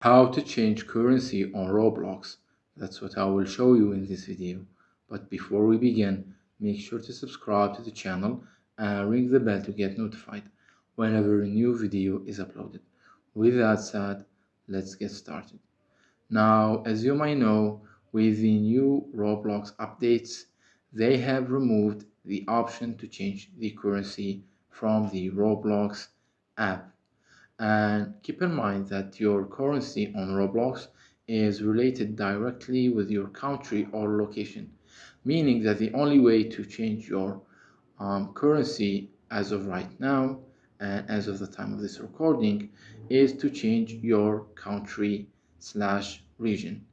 How to change currency on Roblox. That's what I will show you in this video. But before we begin, make sure to subscribe to the channel and ring the bell to get notified whenever a new video is uploaded. With that said, let's get started. Now, as you might know, with the new Roblox updates, they have removed the option to change the currency from the Roblox app. And keep in mind that your currency on Roblox is related directly with your country or location, meaning that the only way to change your currency as of right now and as of the time of this recording is to change your country slash region.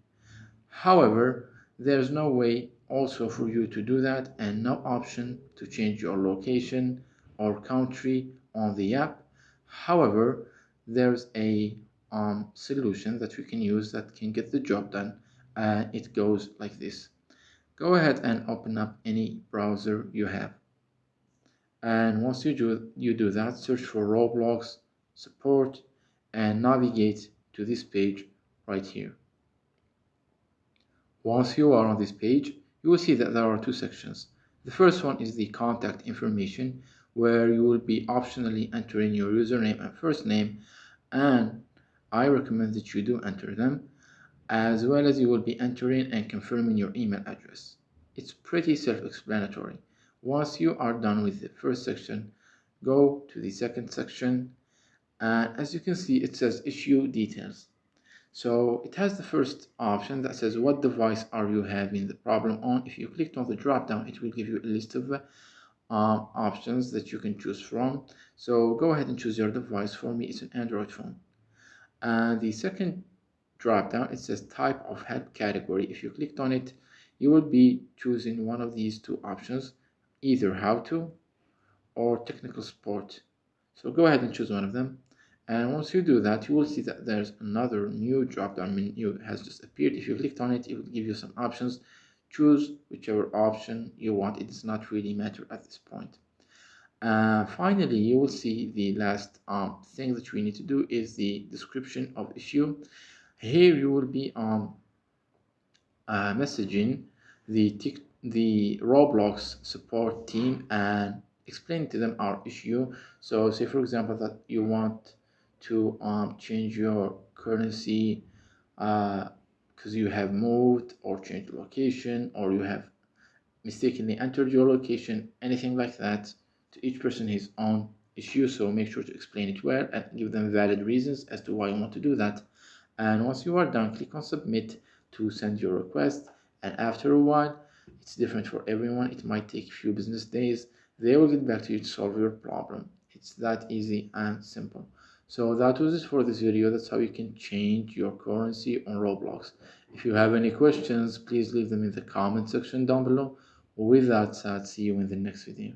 However, there's no way also for you to do that and no option to change your location or country on the app. However, there's a solution that we can use that can get the job done, and it goes like this. Go ahead and open up any browser you have, and once you do that, search for Roblox support and navigate to this page right here. Once you are on this page, you will see that there are two sections. The first one is the contact information, where you will be optionally entering your username and first name, and I recommend that you do enter them, as well as you will be entering and confirming your email address. It's pretty self-explanatory. Once you are done with the first section, go to the second section, and as you can see, it says issue details. So it has the first option that says what device are you having the problem on. If you clicked on the drop down, it will give you a list of options that you can choose from. So go ahead and choose your device. For me, it's an Android phone. And the second drop down, it says type of help category. If you clicked on it, you will be choosing one of these two options, either how to or technical support. So go ahead and choose one of them. And once you do that, you will see that there's another new drop-down menu has just appeared. If you clicked on it, it will give you some options. Choose whichever option you want. It does not really matter at this point. Finally, you will see the last thing that we need to do is the description of issue. Here you will be messaging the Roblox support team and explain to them our issue. So say for example that you want to change your currency because you have moved or changed location, or you have mistakenly entered your location, anything like that. To each person his own issue, so make sure to explain it well and give them valid reasons as to why you want to do that. And once you are done, click on submit to send your request, and after a while, it's different for everyone, it might take a few business days, they will get back to you to solve your problem. It's that easy and simple. So that was it for this video. That's how you can change your currency on Roblox. If you have any questions, please leave them in the comment section down below. With that said, see you in the next video.